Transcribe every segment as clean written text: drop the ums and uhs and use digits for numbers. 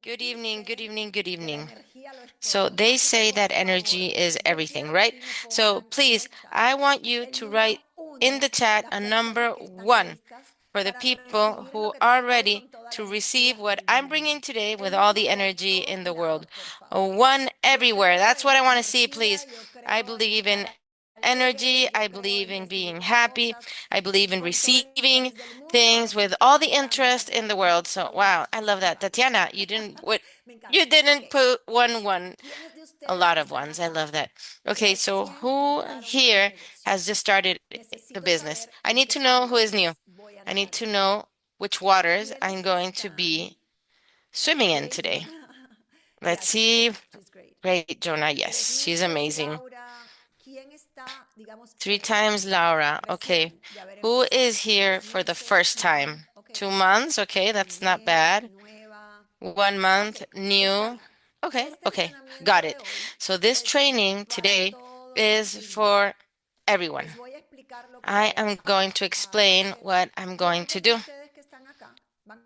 Good evening, good evening, good evening. So they say that energy is everything, right? So please, I want you to write in the chat a number 1 for the people who are ready to receive what I'm bringing today with all the energy in the world. A 1 everywhere. That's what I want to see, please. I believe in energy. I believe in being happy. I believe in receiving things with all the interest in the world. So, wow, I love that. Tatiana, you didn't put one, a lot of ones. I love that. Okay, so who here has just started the business? I need to know who is new. I need to know which waters I'm going to be swimming in today. Let's see. Great, Jonah. Yes, she's amazing. 3 times Laura. Okay. Who is here for the first time? 2 months. Okay, that's not bad. 1 month, new. Okay, okay, got it. So this training today is for everyone. I am going to explain what I'm going to do.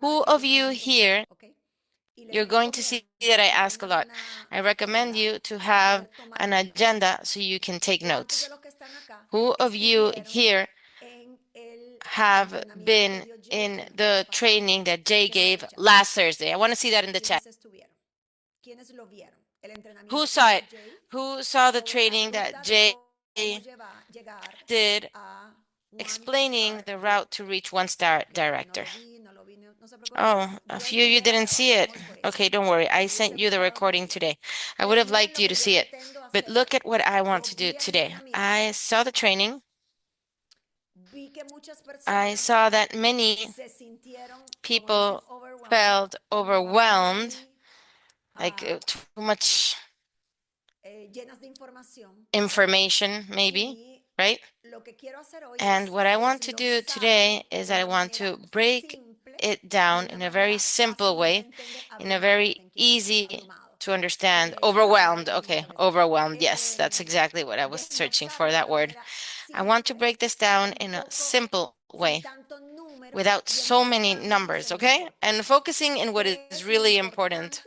Who of you here, you're going to see that I ask a lot. I recommend you to have an agenda so you can take notes. Who of you here have been in the training that Jay gave last Thursday? I want to see that in the chat. Who saw it? Who saw the training that Jay did explaining the route to reach one-star director? Oh, a few of you didn't see it. Okay, don't worry. I sent you the recording today. I would have liked you to see it. But look at what I want to do today. I saw the training. I saw that many people felt overwhelmed, like too much information, maybe, right? And what I want to do today is I want to break it down in a very simple way, in a very easy to understand. Overwhelmed. Okay, overwhelmed. Yes, that's exactly what I was searching for, that word. I want to break this down in a simple way without so many numbers, okay? And focusing in what is really important.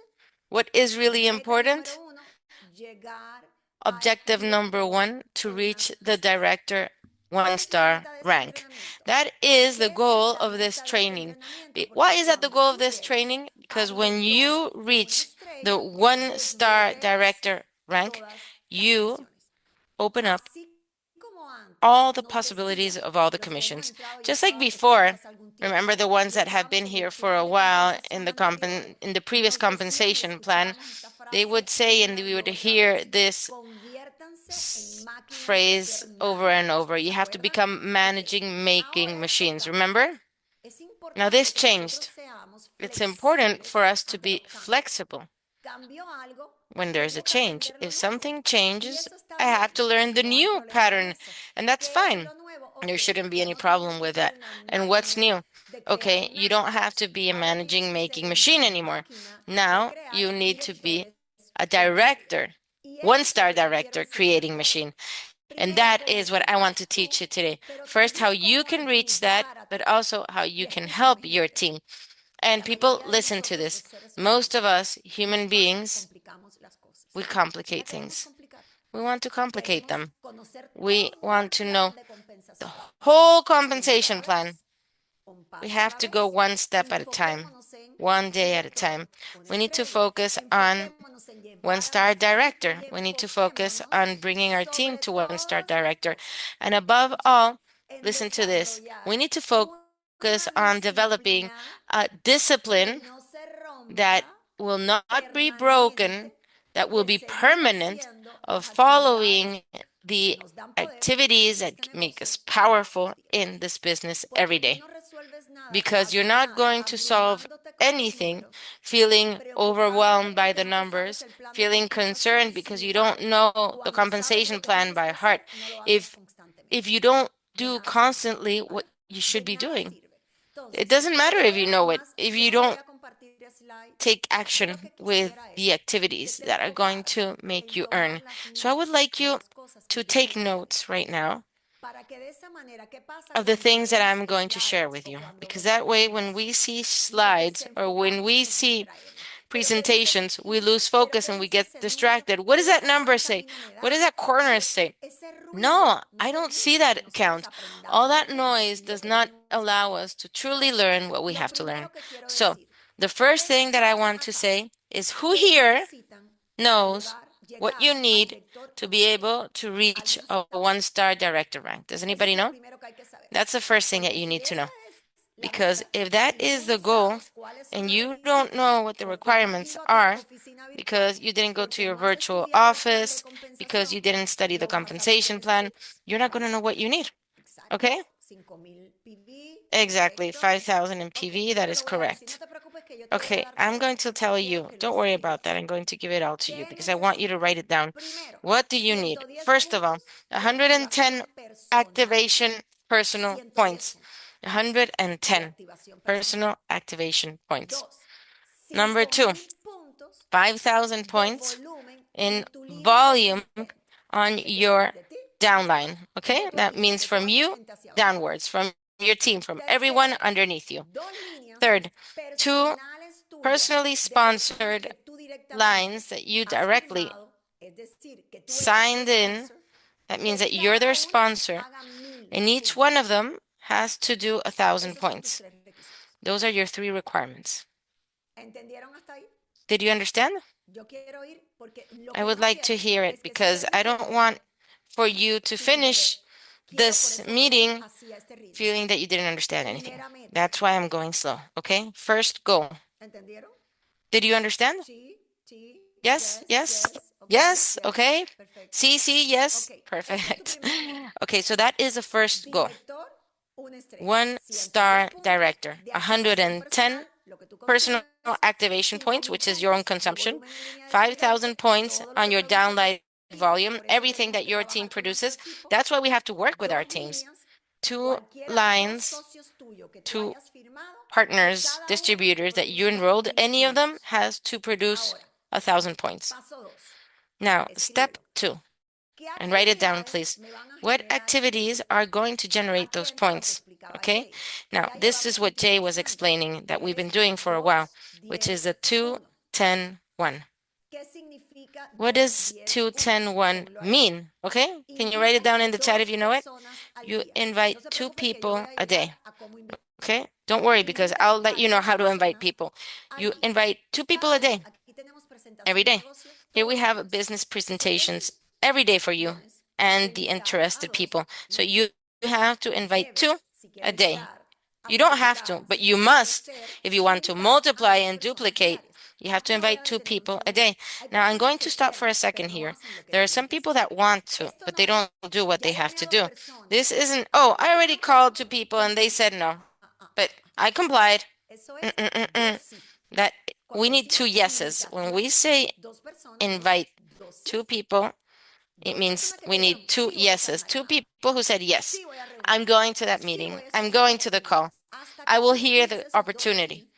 What is really important? Objective number 1, to reach the director 1-star rank. That is the goal of this training. Why is that the goal of this training? Because when you reach the 1-star director rank, you open up all the possibilities of all the commissions. Just like before, remember the ones that have been here for a while in the previous compensation plan, they would say, and we would hear this phrase over and over, you have to become managing making machines, remember? Now this changed. It's important for us to be flexible when there's a change. If something changes, I have to learn the new pattern, and that's fine. There shouldn't be any problem with that. And what's new? Okay, you don't have to be a managing making machine anymore. Now you need to be a director, 1-star director creating machine. And that is what I want to teach you today. First, how you can reach that, but also how you can help your team. And people, listen to this. Most of us, human beings, we complicate things. We want to complicate them. We want to know the whole compensation plan. We have to go one step at a time, one day at a time. We need to focus on 1-star director. We need to focus on bringing our team to 1-star director. And above all, listen to this. We need to focus on developing a discipline that will not be broken, that will be permanent, of following the activities that make us powerful in this business every day. Because you're not going to solve anything feeling overwhelmed by the numbers, feeling concerned because you don't know the compensation plan by heart. If you don't do constantly what you should be doing, it doesn't matter if you know it, if you don't take action with the activities that are going to make you earn. So I would like you to take notes right now of the things that I'm going to share with you, because that way when we see slides or when we see presentations, we lose focus and we get distracted. What does that number say? What does that corner say? No, I don't see that count. All that noise does not allow us to truly learn what we have to learn. So, the first thing that I want to say is who here knows what you need to be able to reach a one-star director rank? Does anybody know? That's the first thing that you need to know. Because if that is the goal and you don't know what the requirements are, because you didn't go to your virtual office, because you didn't study the compensation plan, you're not going to know what you need. Okay? Exactly, 5,000 in PV, that is correct. Okay, I'm going to tell you, don't worry about that. I'm going to give it all to you because I want you to write it down. What do you need? First of all, 110 activation personal points. 110 personal activation points. Number two, 5,000 points in volume on your downline. Okay, that means from you downwards, from your team, from everyone underneath you. Third, two personally sponsored lines that you directly signed in. That means that you're their sponsor, and each one of them has to do 1,000 points. Those are your three requirements. Did you understand? I would like to hear it because I don't want for you to finish this meeting feeling that you didn't understand anything. That's why I'm going slow, okay? First goal. Did you understand? Yes, yes, yes, okay. See, yes, perfect. Okay, so that is the first goal. One-star director, 110 personal activation points, which is your own consumption, 5,000 points on your downline volume, everything that your team produces. That's why we have to work with our teams. Two lines, two partners, distributors that you enrolled, any of them has to produce 1,000 points. Now, step two, and write it down, please. What activities are going to generate those points? Okay. Now, this is what Jay was explaining that we've been doing for a while, which is the 2, 10, 1. What does 2, 10, 1 mean? Okay. Can you write it down in the chat if you know it? You invite two people a day. Okay. Don't worry because I'll let you know how to invite people. You invite two people a day, every day. Here we have business presentations every day for you and the interested people. So you have to invite two a day. You don't have to, but you must. If you want to multiply and duplicate, you have to invite two people a day. Now, I'm going to stop for a second here. There are some people that want to, but they don't do what they have to do. This isn't, oh, I already called two people and they said no, but I complied. That we need two yeses. When we say invite two people, it means we need two yeses, two people who said, yes, I'm going to that meeting. I'm going to the call. I will hear the opportunity.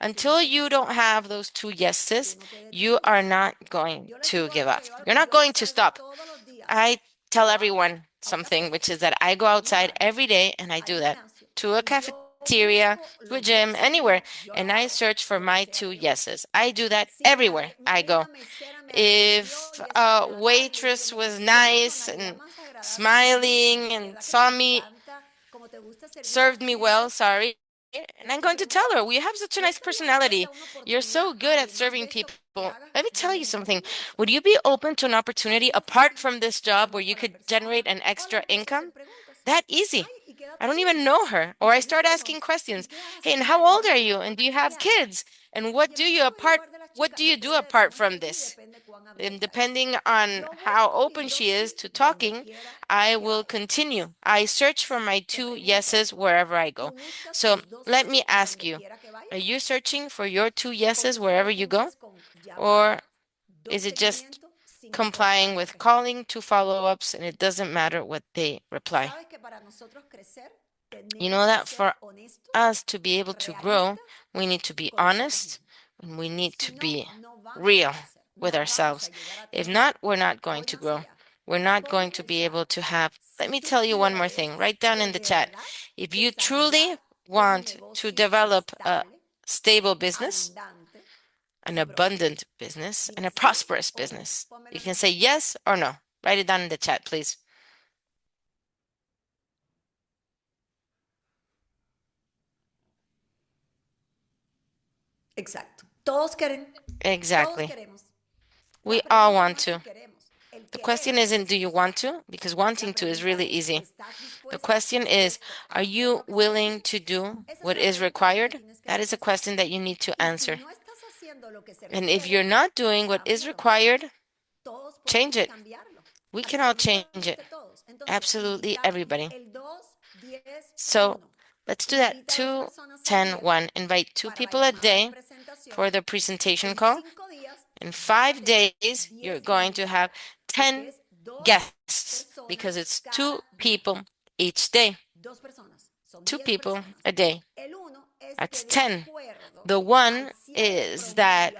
Until you don't have those two yeses, you are not going to give up. You're not going to stop. I tell everyone something, which is that I go outside every day and I do that to a cafeteria, to a gym, anywhere, and I search for my two yeses. I do that everywhere I go. If a waitress was nice and smiling and saw me, served me well, sorry, and I'm going to tell her, we have such a nice personality. You're so good at serving people. Let me tell you something. Would you be open to an opportunity apart from this job where you could generate an extra income? That easy. I don't even know her. Or I start asking questions. Hey, and how old are you? And do you have kids? And what do you do apart from this? And depending on how open she is to talking, I will continue. I search for my two yeses wherever I go. So let me ask you, are you searching for your two yeses wherever you go? Or is it just complying with calling, two follow-ups, and it doesn't matter what they reply? You know that for us to be able to grow, we need to be honest and we need to be real with ourselves. If not, we're not going to grow. We're not going to be able to have. Let me tell you one more thing. Write down in the chat. If you truly want to develop a stable business, an abundant business, and a prosperous business? You can say yes or no. Write it down in the chat, please. Exacto. Todos quieren. Exactly. We all want to. The question isn't, do you want to? Because wanting to is really easy. The question is, are you willing to do what is required? That is a question that you need to answer. And if you're not doing what is required, change it. We can all change it. Absolutely everybody. So let's do that. 2, 10, 1. Invite 2 people a day for the presentation call. In 5 days, you're going to have 10 guests because it's 2 people each day. 2 people a day. That's 10. The one is that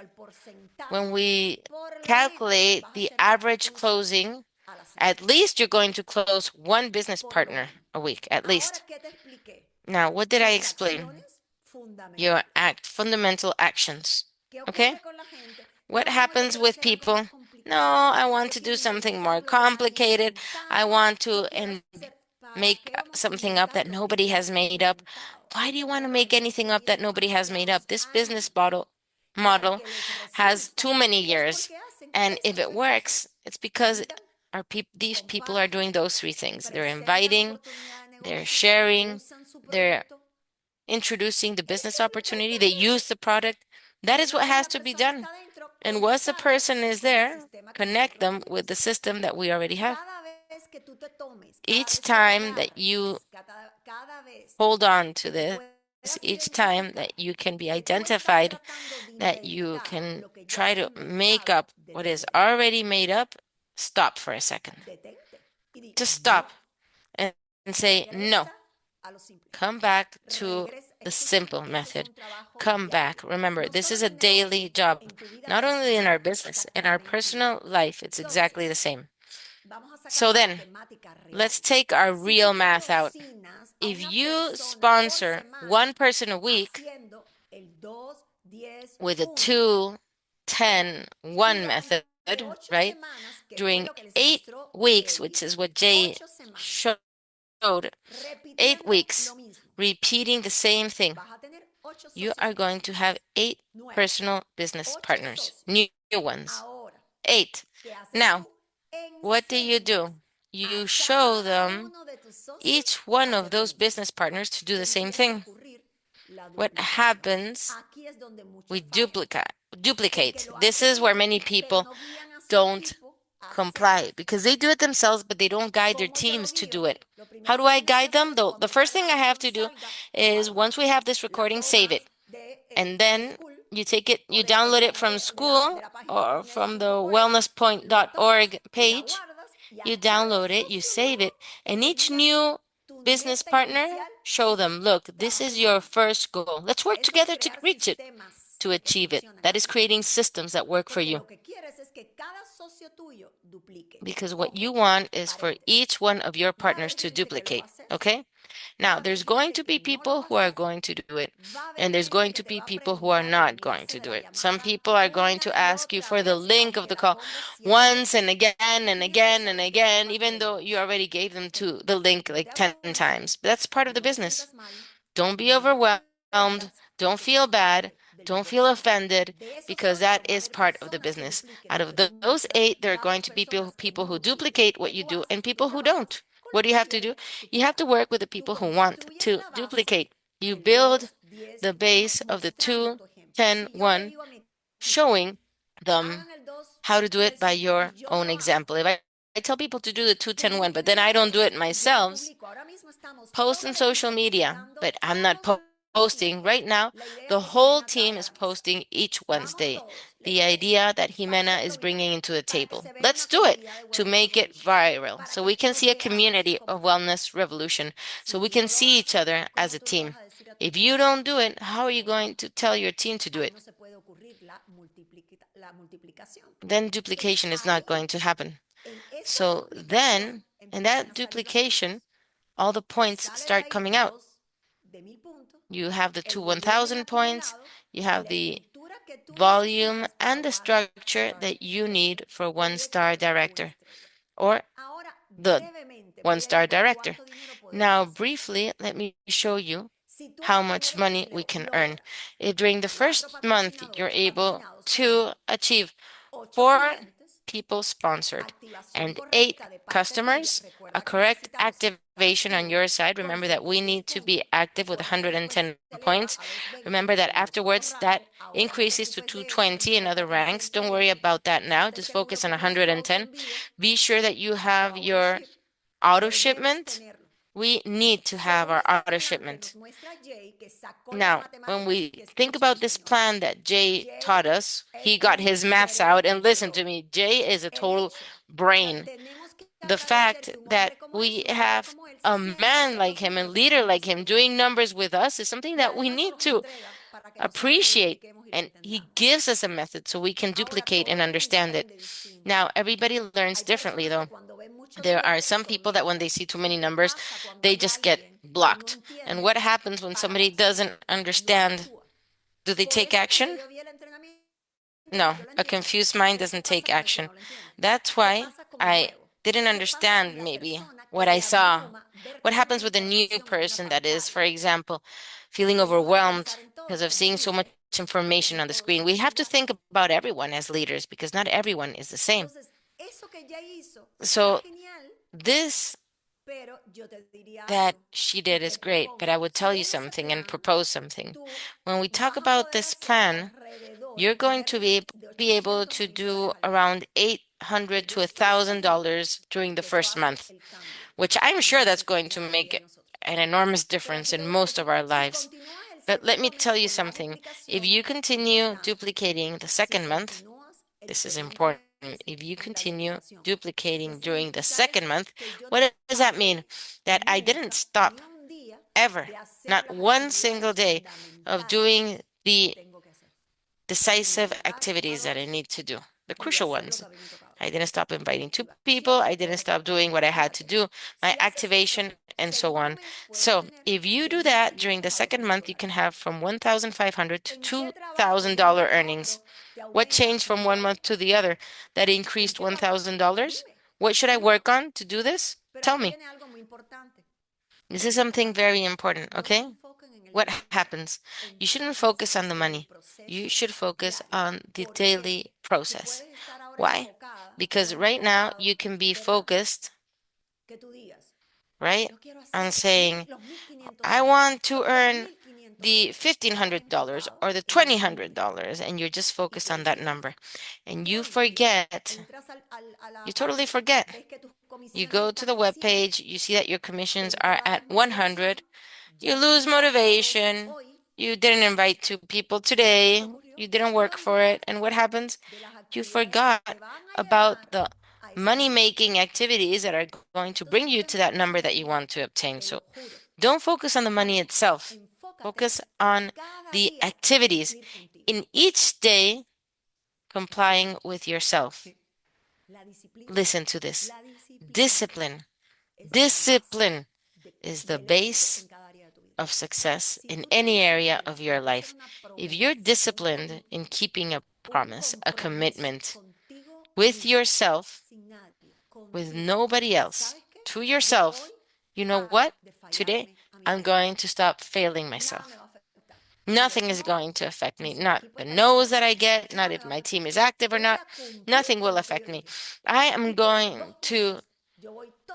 when we calculate the average closing, at least you're going to close 1 business partner a week, at least. Now, what did I explain? Your fundamental actions. Okay? What happens with people? No, I want to do something more complicated. I want to make something up that nobody has made up. Why do you want to make anything up that nobody has made up? This business model has too many years. And if it works, it's because these people are doing those 3 things. They're inviting, they're sharing, they're introducing the business opportunity, they use the product. That is what has to be done. And once the person is there, connect them with the system that we already have. Each time that you hold on to this, each time that you can be identified, that you can try to make up what is already made up, stop for a second. Just stop and say, no, come back to the simple method. Come back. Remember, this is a daily job, not only in our business, in our personal life, it's exactly the same. So then, let's take our real math out. If you sponsor 1 person a week with a 2, 10, 1 method, right? During 8 weeks, which is what Jay showed, 8 weeks repeating the same thing, you are going to have 8 personal business partners, new ones. 8. Now, what do? You show them each one of those business partners to do the same thing. What happens? We duplicate. This is where many people don't comply because they do it themselves, but they don't guide their teams to do it. How do I guide them? The first thing I have to do is once we have this recording, save it. And then you take it, you download it from school or from the wellnesspoint.org page. You download it, you save it, and each new business partner, show them, look, this is your first goal. Let's work together to reach it, to achieve it. That is creating systems that work for you. Because what you want is for each one of your partners to duplicate, okay? Now, there's going to be people who are going to do it, and there's going to be people who are not going to do it. Some people are going to ask you for the link of the call once and again and again and again, even though you already gave them to the link like 10 times. But that's part of the business. Don't be overwhelmed. Don't feel bad. Don't feel offended because that is part of the business. Out of those 8, there are going to be people who duplicate what you do and people who don't. What do you have to do? You have to work with the people who want to duplicate. You build the base of the 2, 10, 1, showing them how to do it by your own example. If I tell people to do the 2, 10, 1, but then I don't do it myself, post on social media, but I'm not posting right now. The whole team is posting each Wednesday. The idea that Jimena is bringing into the table. Let's do it to make it viral so we can see a community of wellness revolution, so we can see each other as a team. If you don't do it, how are you going to tell your team to do it? Then duplication is not going to happen. So then, in that duplication, all the points start coming out. You have the 2 1,000 points, you have the volume, and the structure that you need for one-star director or the one-star director. Now, briefly, let me show you how much money we can earn. If during the first month you're able to achieve 4 people sponsored and 8 customers, a correct activation on your side. Remember that we need to be active with 110 points. Remember that afterwards that increases to 220 in other ranks. Don't worry about that now. Just focus on 110. Be sure that you have your auto shipment. We need to have our auto shipment. Now, when we think about this plan that Jay taught us, he got his maths out and listen to me. Jay is a total brain. The fact that we have a man like him and leader like him doing numbers with us is something that we need to appreciate. And he gives us a method so we can duplicate and understand it. Now, everybody learns differently, though. There are some people that when they see too many numbers, they just get blocked. And what happens when somebody doesn't understand? Do they take action? No, a confused mind doesn't take action. That's why I didn't understand maybe what I saw. What happens with a new person that is, for example, feeling overwhelmed because of seeing so much information on the screen? We have to think about everyone as leaders because not everyone is the same. So this that she did is great, but I would tell you something and propose something. When we talk about this plan, you're going to be able to do around $800 to $1,000 during the first month, which I'm sure that's going to make an enormous difference in most of our lives. But let me tell you something. If you continue duplicating the second month, this is important. If you continue duplicating during the second month, what does that mean? That I didn't stop ever, not one single day, of doing the decisive activities that I need to do, the crucial ones. I didn't stop inviting 2 people. I didn't stop doing what I had to do, my activation, and so on. So if you do that during the second month, you can have from $1,500 to $2,000 earnings. What changed from one month to the other that increased $1,000? What should I work on to do this? Tell me. This is something very important, okay? What happens? You shouldn't focus on the money. You should focus on the daily process. Why? Because right now you can be focused, right, on saying, I want to earn the $1,500 or the $2,000, and you're just focused on that number. And you forget, you totally forget. You go to the web page, you see that your commissions are at 100, you lose motivation. You didn't invite 2 people today. You didn't work for it. And what happens? You forgot about the money-making activities that are going to bring you to that number that you want to obtain. So don't focus on the money itself. Focus on the activities in each day complying with yourself. Listen to this. Discipline. Discipline is the base of success in any area of your life. If you're disciplined in keeping a promise, a commitment with yourself, with nobody else, to yourself, you know what? Today, I'm going to stop failing myself. Nothing is going to affect me. Not the no's that I get, not if my team is active or not. Nothing will affect me. I am going to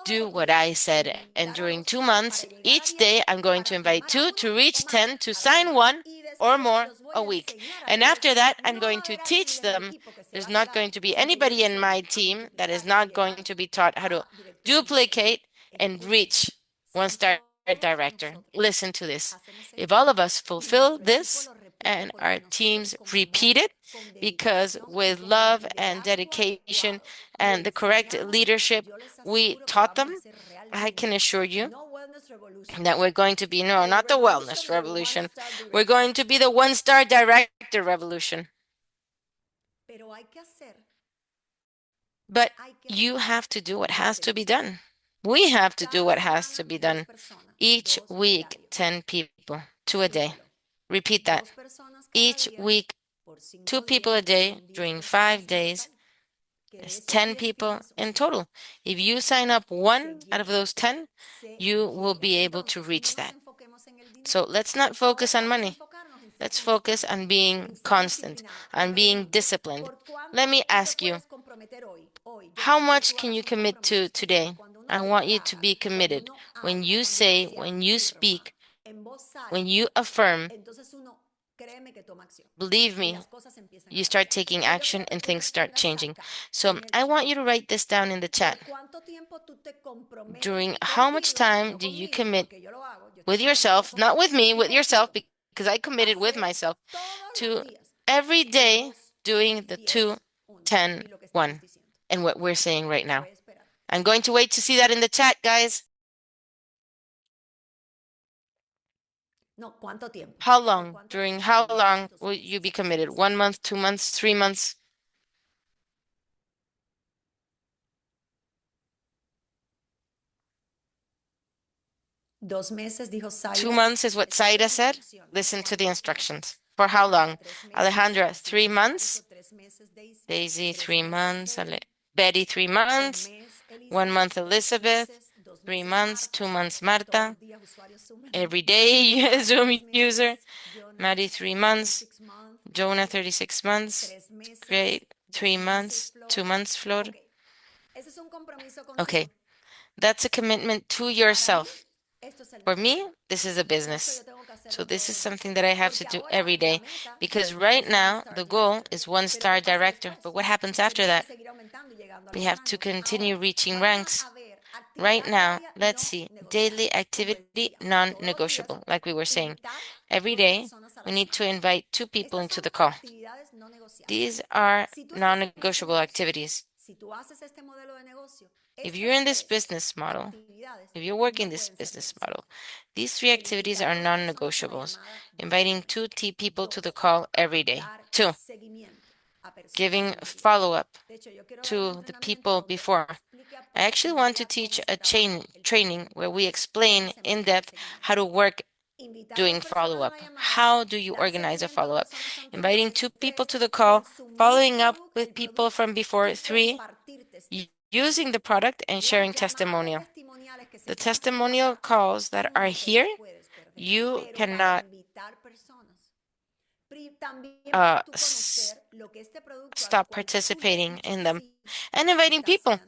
do what I said. And during 2 months, each day I'm going to invite 2 to reach 10 to sign 1 or more a week. And after that, I'm going to teach them. There's not going to be anybody in my team that is not going to be taught how to duplicate and reach one-star director. Listen to this. If all of us fulfill this and our teams repeat it, because with love and dedication and the correct leadership we taught them, I can assure you that we're going to be, no, not the wellness revolution. We're going to be the one-star director revolution. But you have to do what has to be done. We have to do what has to be done. Each week, 10 people, 2 a day. Repeat that. Each week, 2 people a day during 5 days is 10 people in total. If you sign up one out of those 10, you will be able to reach that. So let's not focus on money. Let's focus on being constant, on being disciplined. Let me ask you, how much can you commit to today? I want you to be committed. When you say, when you speak, when you affirm, believe me, you start taking action and things start changing. So I want you to write this down in the chat. During how much time do you commit with yourself, not with me, with yourself, because I committed with myself, to every day doing the 2, 10, 1, and what we're saying right now? I'm going to wait to see that in the chat, guys. How long? During how long will you be committed? 1 month, 2 months, 3 months? 2 months is what Zaida said. Listen to the instructions. For how long? Alejandra, 3 months. Daisy, 3 months. Betty, 3 months. 1 month, Elizabeth. 3 months. 2 months, Marta. Every day, Zoom user. Maddie, 3 months. Jonah, 36 months. Great. 3 months. 2 months, Flor. Okay. That's a commitment to yourself. For me, this is a business. So this is something that I have to do every day because right now the goal is 1-star director. But what happens after that? We have to continue reaching ranks. Right now, let's see, daily activity non-negotiable, like we were saying. Every day, we need to invite 2 people into the call. These are non-negotiable activities. If you're in this business model, if you're working this business model, these 3 activities are non-negotiables. Inviting 2 people to the call every day. 2, giving follow-up to the people before. I actually want to teach a training where we explain in depth how to work doing follow-up. How do you organize a follow-up? Inviting 2 people to the call, following up with people from before. 3, using the product and sharing testimonial. The testimonial calls that are here, you cannot stop participating in them and inviting people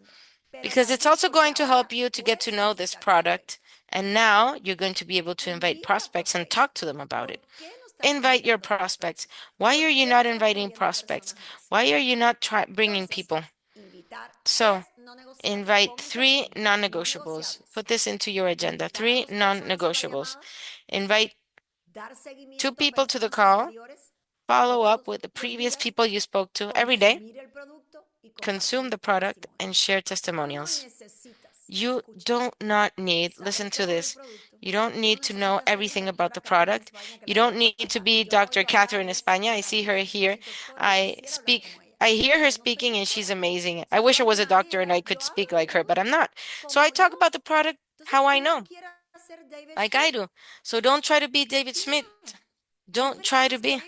because it's also going to help you to get to know this product. And now you're going to be able to invite prospects and talk to them about it. Invite your prospects. Why are you not inviting prospects? Why are you not bringing people? So, invite 3 non-negotiables. Put this into your agenda. 3 non-negotiables. Invite 2 people to the call. Follow up with the previous people you spoke to every day. Consume the product and share testimonials. You don't not need, listen to this, you don't need to know everything about the product. You don't need to be Dr. Catherine España. I see her here. I hear her speaking and she's amazing. I wish I was a doctor and I could speak like her, but I'm not. So I talk about the product how I know, like I do. So don't try to be David Smith. Don't try to be.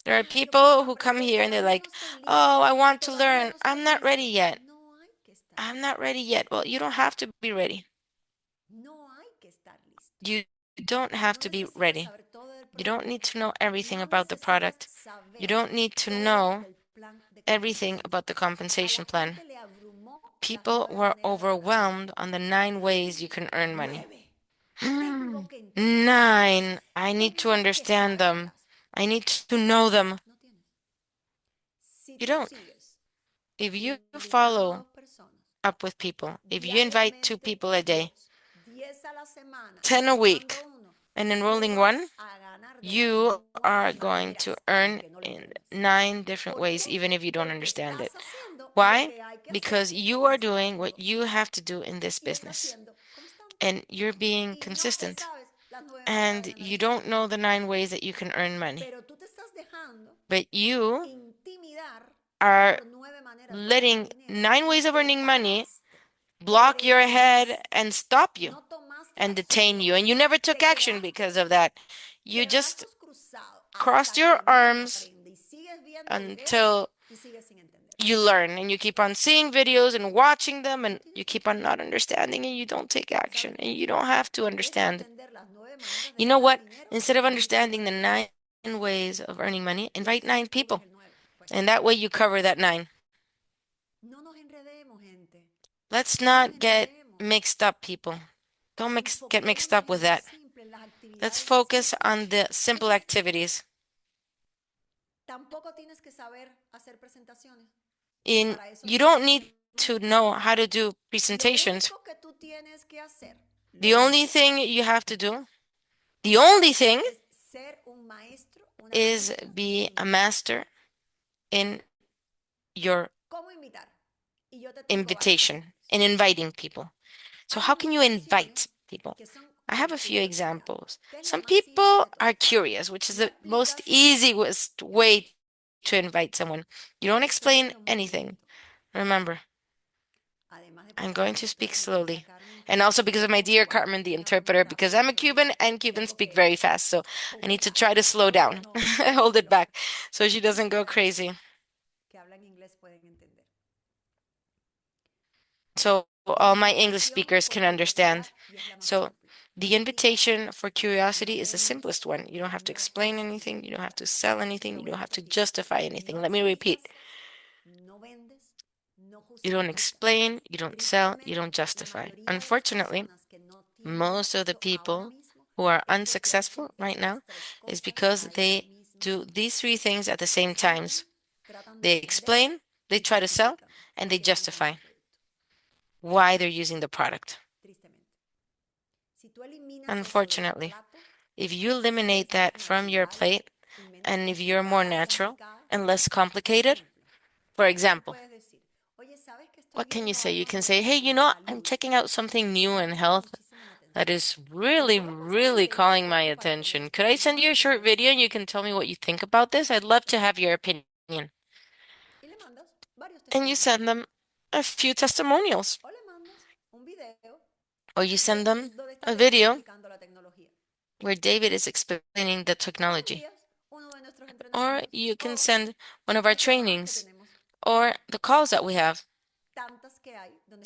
There are people who come here and they're like, oh, I want to learn. I'm not ready yet. I'm not ready yet. Well, you don't have to be ready. You don't have to be ready. You don't need to know everything about the product. You don't need to know everything about the compensation plan. People were overwhelmed on the 9 ways you can earn money. 9. I need to understand them. I need to know them. You don't. If you follow up with people, if you invite 2 people a day, 10 a week, and enrolling 1, you are going to earn in 9 different ways, even if you don't understand it. Why? Because you are doing what you have to do in this business, and you're being consistent. And you don't know the 9 ways that you can earn money, but you are letting 9 ways of earning money block your head and stop you and detain you. And you never took action because of that. You just crossed your arms until you learn and you keep on seeing videos and watching them and you keep on not understanding and you don't take action and you don't have to understand. You know what? Instead of understanding the 9 ways of earning money, invite 9 people. And that way you cover that 9. Let's not get mixed up, people. Don't get mixed up with that. Let's focus on the simple activities. You don't need to know how to do presentations. The only thing you have to do, the only thing is be a master in your invitation, in inviting people. So how can you invite people? I have a few examples. Some people are curious, which is the most easiest way to invite someone. You don't explain anything. Remember, I'm going to speak slowly. And also because of my dear Carmen, the interpreter, because I'm a Cuban and Cubans speak very fast. So I need to try to slow down, hold it back so she doesn't go crazy. So all my English speakers can understand. So the invitation for curiosity is the simplest one. You don't have to explain anything. You don't have to sell anything. You don't have to justify anything. Let me repeat. You don't explain, you don't sell, you don't justify. Unfortunately, most of the people who are unsuccessful right now is because they do these 3 things at the same times. They explain, they try to sell, and they justify why they're using the product. Unfortunately, if you eliminate that from your plate and if you're more natural and less complicated, for example, what can you say? You can say, hey, I'm checking out something new in health that is really, really calling my attention. Could I send you a short video and you can tell me what you think about this? I'd love to have your opinion. And you send them a few testimonials, or you send them a video where David is explaining the technology. Or you can send one of our trainings or the calls that we have.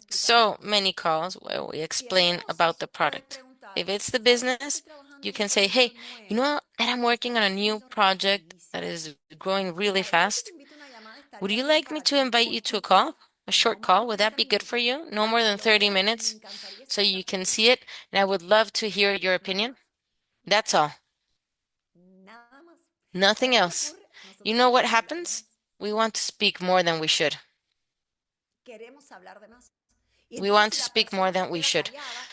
So many calls where we explain about the product. If it's the business, you can say, hey, you know that I'm working on a new project that is growing really fast. Would you like me to invite you to a call? A short call? Would that be good for you? No more than 30 minutes so you can see it. And I would love to hear your opinion. That's all. Nothing else. You know what happens? We want to speak more than we should. We want to speak more than we should.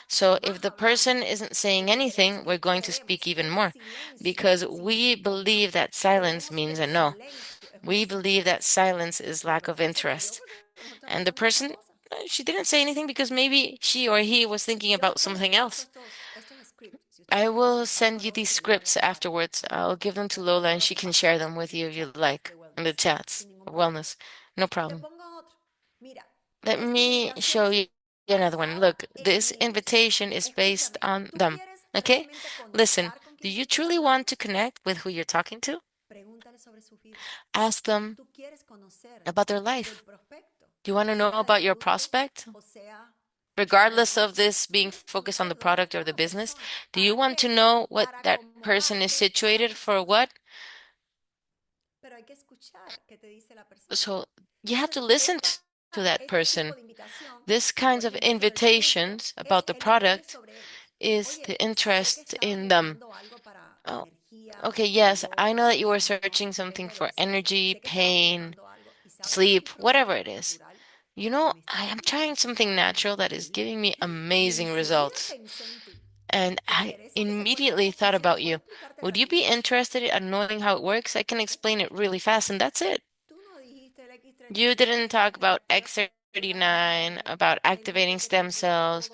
So if the person isn't saying anything, we're going to speak even more because we believe that silence means a no. We believe that silence is lack of interest. And the person, she didn't say anything because maybe she or he was thinking about something else. I will send you these scripts afterwards. I'll give them to Lola and she can share them with you if you'd like in the chats of wellness. No problem. Let me show you another one. Look, this invitation is based on them. Okay? Listen, do you truly want to connect with who you're talking to? Ask them about their life. Do you want to know about your prospect? Regardless of this being focused on the product or the business, do you want to know what that person is situated for what? So you have to listen to that person. This kinds of invitations about the product is the interest in them. Oh, okay, yes, I know that you were searching something for energy, pain, sleep, whatever it is. I am trying something natural that is giving me amazing results. And I immediately thought about you. Would you be interested in knowing how it works? I can explain it really fast, and that's it. You didn't talk about X39, about activating stem cells,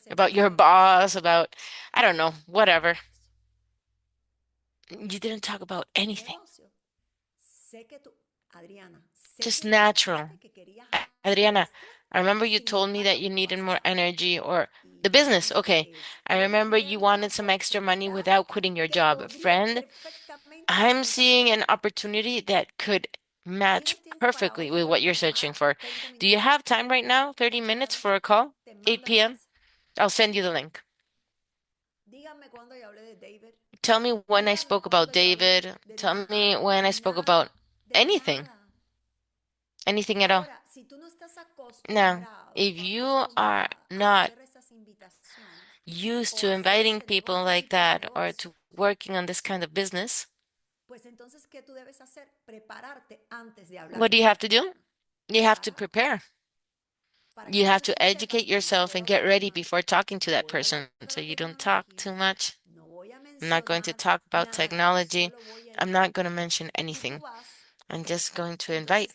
about your boss, about, I don't know, whatever. You didn't talk about anything. Just natural. Adriana, I remember you told me that you needed more energy or the business. Okay. I remember you wanted some extra money without quitting your job. Friend, I'm seeing an opportunity that could match perfectly with what you're searching for. Do you have time right now? 30 minutes for a call? 8 p.m.? I'll send you the link. Tell me when I spoke about David. Tell me when I spoke about anything, anything at all. Now, if you are not used to inviting people like that or to working on this kind of business, what do you have to do? You have to prepare. You have to educate yourself and get ready before talking to that person so you don't talk too much. I'm not going to talk about technology. I'm not going to mention anything. I'm just going to invite.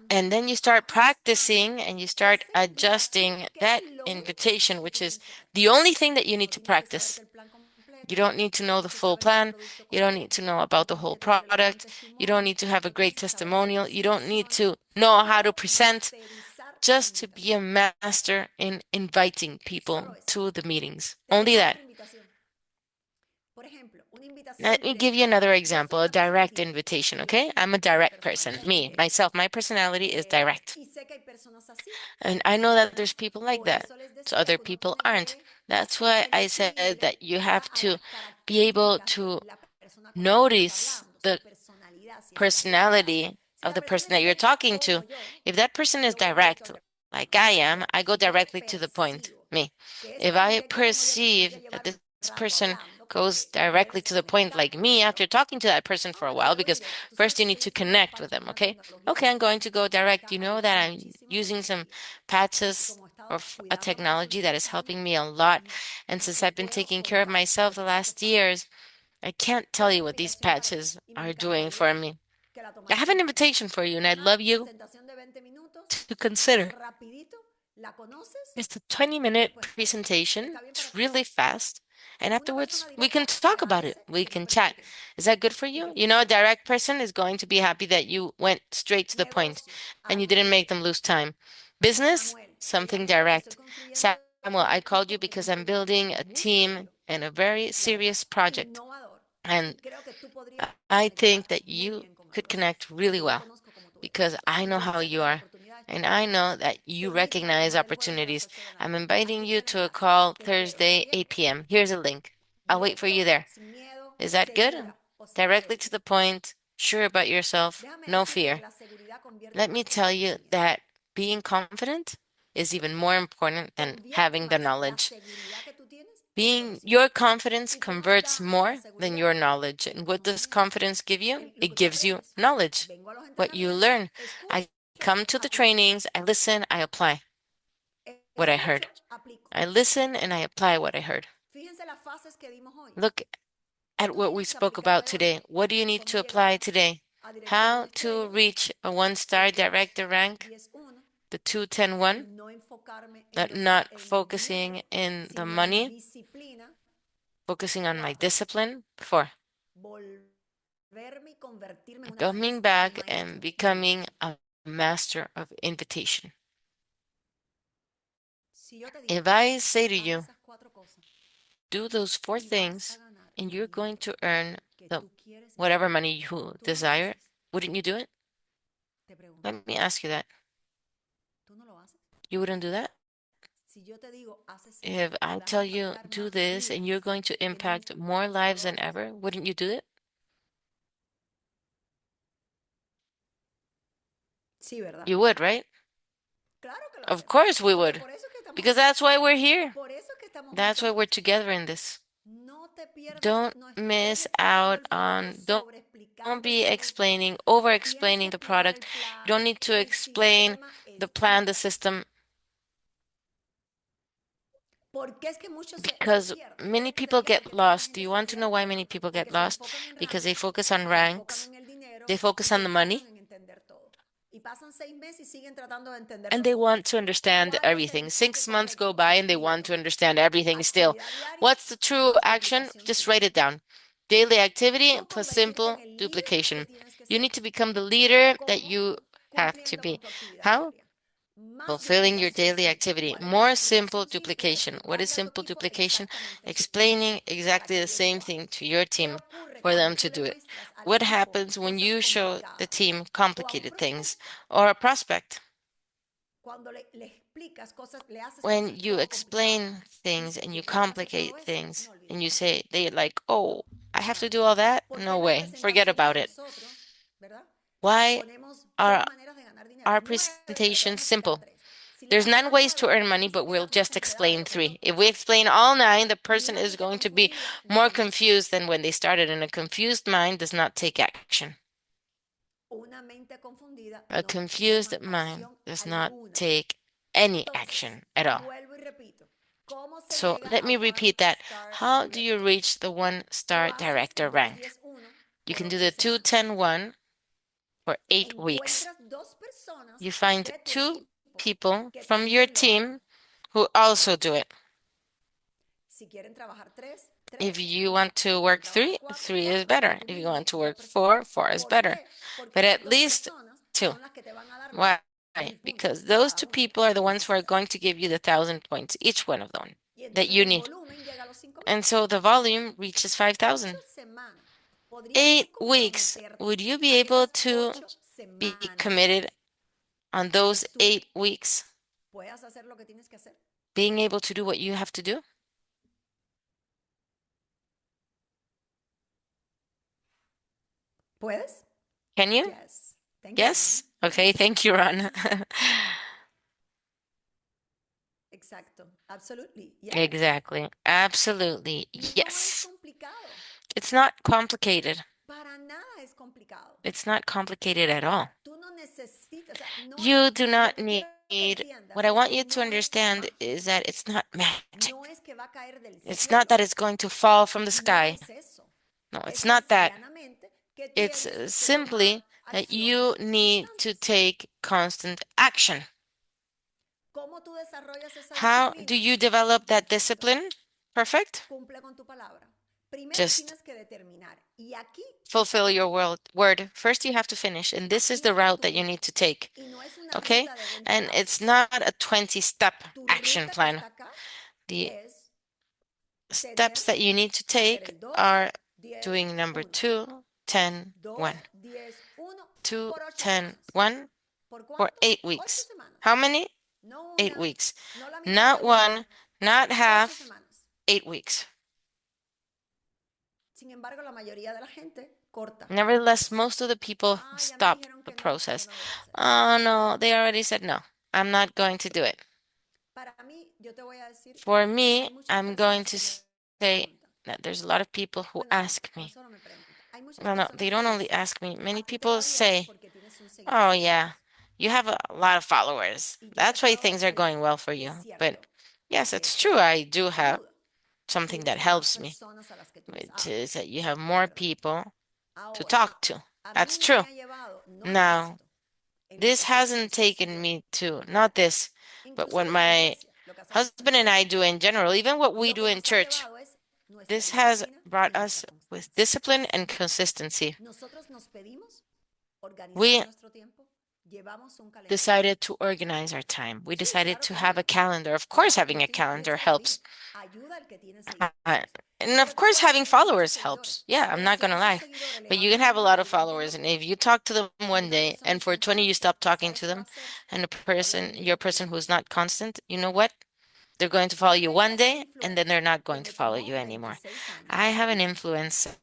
And then you start practicing and you start adjusting that invitation, which is the only thing that you need to practice. You don't need to know the full plan. You don't need to know about the whole product. You don't need to have a great testimonial. You don't need to know how to present, just to be a master in inviting people to the meetings. Only that. Let me give you another example, a direct invitation, okay? I'm a direct person. Me, myself, my personality is direct. And I know that there's people like that. So other people aren't. That's why I said that you have to be able to notice the personality of the person that you're talking to. If that person is direct, like I am, I go directly to the point. Me. If I perceive that this person goes directly to the point, like me, after talking to that person for a while, because first you need to connect with them, okay? Okay, I'm going to go direct. You know that I'm using some patches of a technology that is helping me a lot. And since I've been taking care of myself the last years, I can't tell you what these patches are doing for me. I have an invitation for you, and I'd love you to consider. It's a 20-minute presentation. It's really fast. And afterwards, we can talk about it. We can chat. Is that good for you? You know, a direct person is going to be happy that you went straight to the point and you didn't make them lose time. Business, something direct. Samuel, I called you because I'm building a team and a very serious project. And I think that you could connect really well because I know how you are. And I know that you recognize opportunities. I'm inviting you to a call Thursday, 8 p.m. Here's a link. I'll wait for you there. Is that good? Directly to the point, sure about yourself, no fear. Let me tell you that being confident is even more important than having the knowledge. Being your confidence converts more than your knowledge. And what does confidence give you? It gives you knowledge. What you learn. I come to the trainings, I listen, I apply what I heard. I listen and I apply what I heard. Look at what we spoke about today. What do you need to apply today? How to reach a 1-star director rank, the 210-1, that not focusing in the money, focusing on my discipline. 4, coming back and becoming a master of invitation. If I say to you, do those 4 things and you're going to earn the whatever money you desire, wouldn't you do it? Let me ask you that. You wouldn't do that? If I tell you, do this and you're going to impact more lives than ever, wouldn't you do it? You would, right? Of course we would. Because that's why we're here. That's why we're together in this. Don't miss out on, don't be explaining, over explaining the product. You don't need to explain the plan, the system, because many people get lost. Do you want to know why many people get lost? Because they focus on ranks, they focus on the money, and they want to understand everything. 6 months go by and they want to understand everything still. What's the true action? Just write it down. Daily activity plus simple duplication. You need to become the leader that you have to be. How? Fulfilling your daily activity. More simple duplication. What is simple duplication? Explaining exactly the same thing to your team for them to do it. What happens when you show the team complicated things or a prospect? When you explain things and you complicate things and you say, they like, oh, I have to do all that? No way. Forget about it. Why are our presentations simple? There's 9 ways to earn money, but we'll just explain 3. If we explain all 9, the person is going to be more confused than when they started, and a confused mind does not take action. A confused mind does not take any action at all. So let me repeat that. How do you reach the 1-star director rank? You can do the 2-10-1 for 8 weeks. You find 2 people from your team who also do it. If you want to work 3, 3 is better. If you want to work 4, 4 is better. But at least 2. Why? Because those 2 people are the ones who are going to give you the 1,000 points, each one of them, that you need. And so the volume reaches 5,000. 8 weeks. Would you be able to be committed on those 8 weeks? Being able to do what you have to do? Can you? Yes? Okay, thank you, Ron. Exactly. Absolutely. Yes. It's not complicated. It's not complicated at all. You do not need, what I want you to understand is that it's not magic. It's not that it's going to fall from the sky. No, it's not that. It's simply that you need to take constant action. How do you develop that discipline? Perfect. Just fulfill your word. First, you have to finish, and this is the route that you need to take. Okay? And it's not a 20-step action plan. The steps that you need to take are doing number 2, 10, 1. 2, 10, 1 for 8 weeks. How many? 8 weeks. Not 1, not half, 8 weeks. Nevertheless, most of the people stop the process. Oh, no, they already said no. I'm not going to do it. For me, I'm going to say that there's a lot of people who ask me. Well, no, they don't only ask me. Many people say, oh, yeah, you have a lot of followers. That's why things are going well for you. But yes, it's true. I do have something that helps me, which is that you have more people to talk to. That's true. Now, this hasn't taken me to, not this, but what my husband and I do in general, even what we do in church, this has brought us with discipline and consistency. We decided to organize our time. We decided to have a calendar. Of course, having a calendar helps. Uh, and of course, having followers helps. Yeah, I'm not gonna lie. But you can have a lot of followers, and if you talk to them one day, and for 20 you stop talking to them, and you're a person who's not constant, you know what? They're going to follow you one day, and then they're not going to follow you anymore. I have an influencer.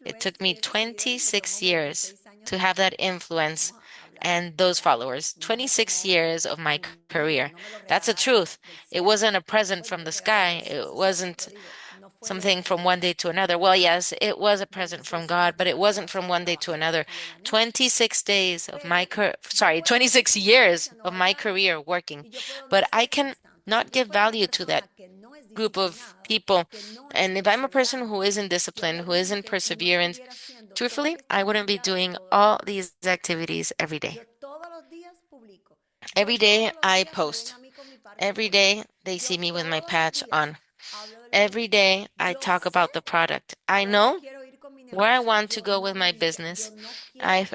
It took me 26 years to have that influence and those followers. 26 years of my career. That's the truth. It wasn't a present from the sky. It wasn't something from one day to another. Well, yes, it was a present from God, but it wasn't from one day to another. 26 days of my 26 years of my career working. But I can not give value to that group of people. And if I'm a person who isn't disciplined, who isn't perseverant, truthfully, I wouldn't be doing all these activities every day. Every day I post. Every day they see me with my patch on. Every day I talk about the product. I know where I want to go with my business. I'm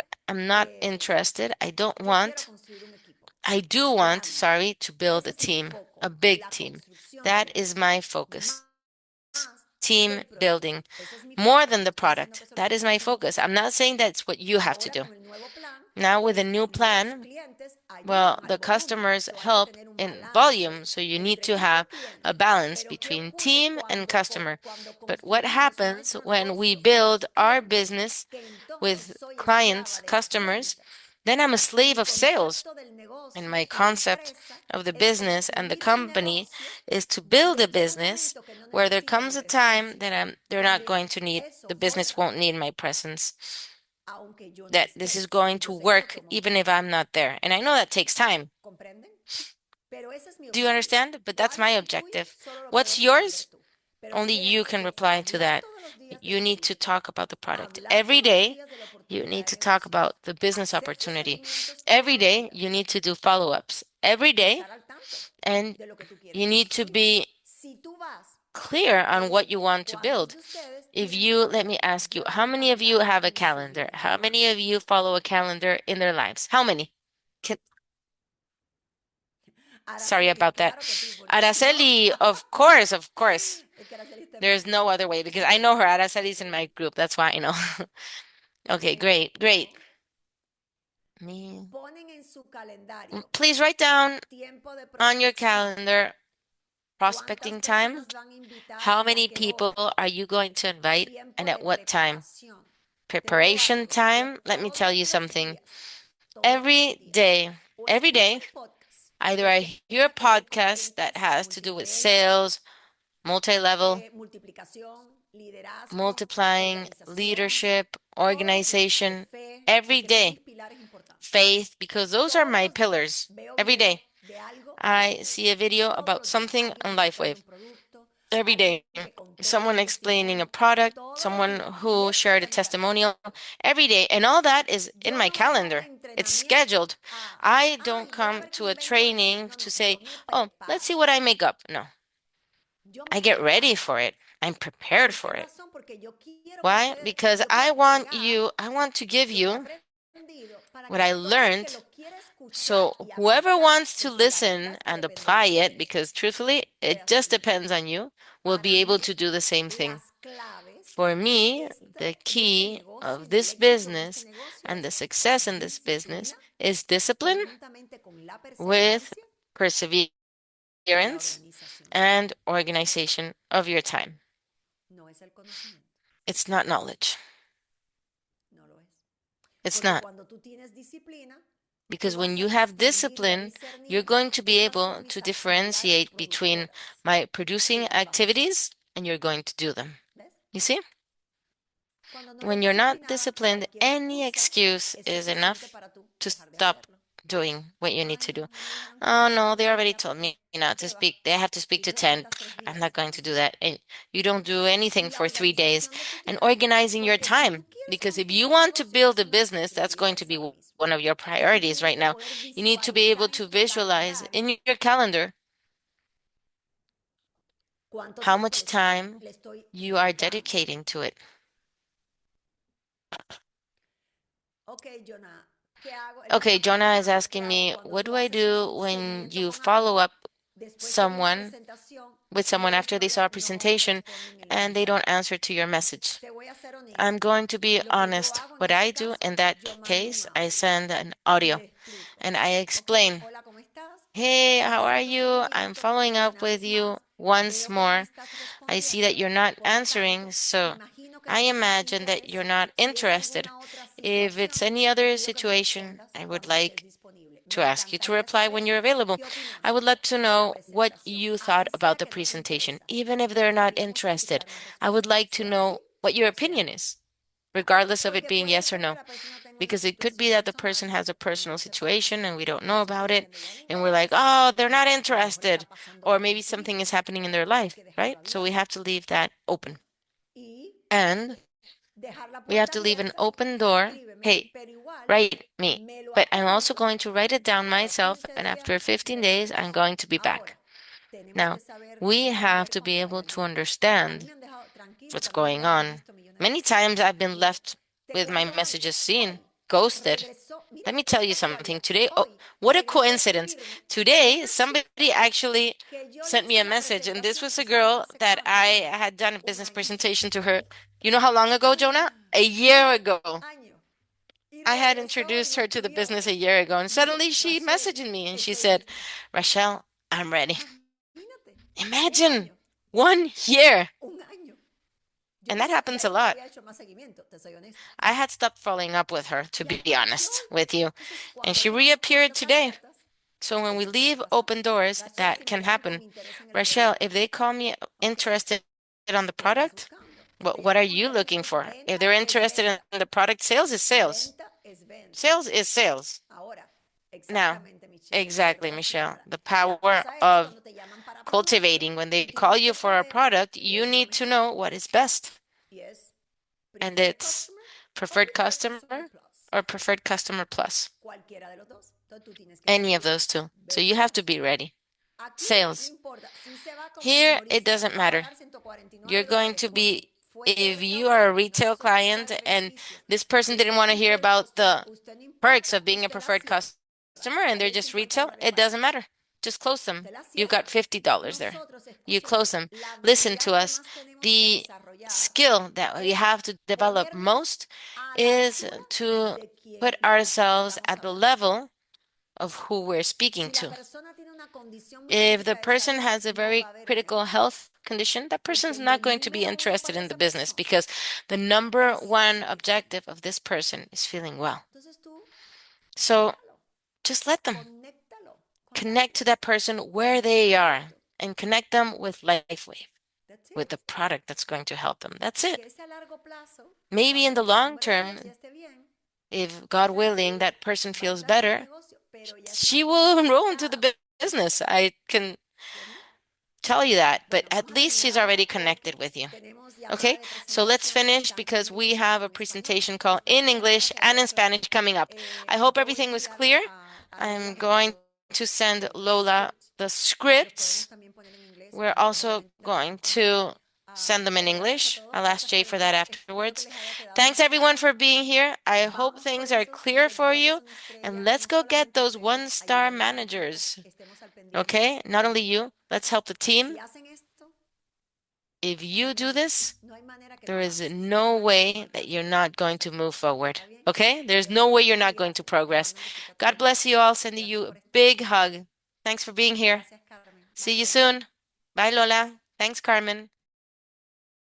not interested. I don't want. I do want, sorry, to build a team, a big team. That is my focus. Team building more than the product. That is my focus. I'm not saying that's what you have to do. Now, with a new plan, well, the customers help in volume, so you need to have a balance between team and customer. But what happens when we build our business with clients, customers, then I'm a slave of sales. And my concept of the business and the company is to build a business where there comes a time that they're not going to need, the business won't need my presence, that this is going to work even if I'm not there. And I know that takes time. Do you understand? But that's my objective. What's yours? Only you can reply to that. You need to talk about the product. Every day, you need to talk about the business opportunity. Every day, you need to do follow ups. Every day, and you need to be clear on what you want to build. If you, let me ask you, how many of you have a calendar? How many of you follow a calendar in their lives? How many? Can, sorry about that. Araceli, of course, of course. There's no other way because I know her. Araceli's in my group. That's why I know. Okay, great, great. Me. Please write down on your calendar prospecting time. How many people are you going to invite and at what time? Preparation time. Let me tell you something. Every day, either I hear a podcast that has to do with sales, multi-level, multiplying, leadership, organization, every day, faith, because those are my pillars. Every day, I see a video about something on LifeWave. Every day, someone explaining a product, someone who shared a testimonial, every day. And all that is in my calendar. It's scheduled. I don't come to a training to say, oh, let's see what I make up. No, I get ready for it. I'm prepared for it. Why? Because I want to give you what I learned. So whoever wants to listen and apply it, because truthfully, it just depends on you, will be able to do the same thing. For me, the key of this business and the success in this business is discipline with perseverance and organization of your time. It's not knowledge. It's not. Because when you have discipline, you're going to be able to differentiate between my producing activities and you're going to do them. You see? When you're not disciplined, any excuse is enough to stop doing what you need to do. Oh no, they already told me not to speak. They have to speak to 10. I'm not going to do that. And you don't do anything for 3 days. And organizing your time. Because if you want to build a business, that's going to be one of your priorities right now. You need to be able to visualize in your calendar how much time you are dedicating to it. Okay, Jonah is asking me, what do I do when you follow up someone with someone after they saw a presentation and they don't answer to your message? I'm going to be honest. What I do in that case, I send an audio and I explain, hey, how are you? I'm following up with you once more. I see that you're not answering, so I imagine that you're not interested. If it's any other situation, I would like to ask you to reply when you're available. I would love to know what you thought about the presentation. Even if they're not interested, I would like to know what your opinion is, regardless of it being yes or no. Because it could be that the person has a personal situation and we don't know about it, and we're like, oh, they're not interested. Or maybe something is happening in their life, right? So we have to leave that open. And we have to leave an open door. Hey, write me. But I'm also going to write it down myself, and after 15 days, I'm going to be back. Now, we have to be able to understand what's going on. Many times I've been left with my messages seen, ghosted. Let me tell you something. Today, oh, what a coincidence. Today, somebody actually sent me a message, and this was a girl that I had done a business presentation to her. You know how long ago, Jonah? A year ago. I had introduced her to the business a year ago, and suddenly she messaged me and she said, Rachel, I'm ready. Imagine 1 year. And that happens a lot. I had stopped following up with her, to be honest with you. And she reappeared today. So when we leave open doors, that can happen. Rachel, if they call me interested on the product, what are you looking for? If they're interested in the product, sales is sales. Sales is sales. Now, exactly, Michelle. The power of cultivating. When they call you for a product, you need to know what is best. And it's preferred customer or preferred customer plus. Any of those two. So you have to be ready. Sales. Here, it doesn't matter. You're going to be, if you are a retail client and this person didn't want to hear about the perks of being a preferred customer and they're just retail, it doesn't matter. Just close them. You've got $50 there. You close them. Listen to us. The skill that we have to develop most is to put ourselves at the level of who we're speaking to. If the person has a very critical health condition, that person's not going to be interested in the business because the number one objective of this person is feeling well. So just let them connect to that person where they are and connect them with LifeWave, with the product that's going to help them. That's it. Maybe in the long term, if God willing, that person feels better, she will enroll into the business. I can tell you that, but at least she's already connected with you. Okay, so let's finish because we have a presentation call in English and in Spanish coming up. I hope everything was clear. I'm going to send Lola the scripts. We're also going to send them in English. I'll ask Jay for that afterwards. Thanks everyone for being here. I hope things are clear for you. And let's go get those one-star managers. Okay, not only you, let's help the team. If you do this, there is no way that you're not going to move forward. Okay? There's no way you're not going to progress. God bless you all. Sending you a big hug. Thanks for being here. See you soon. Bye, Lola. Thanks, Carmen.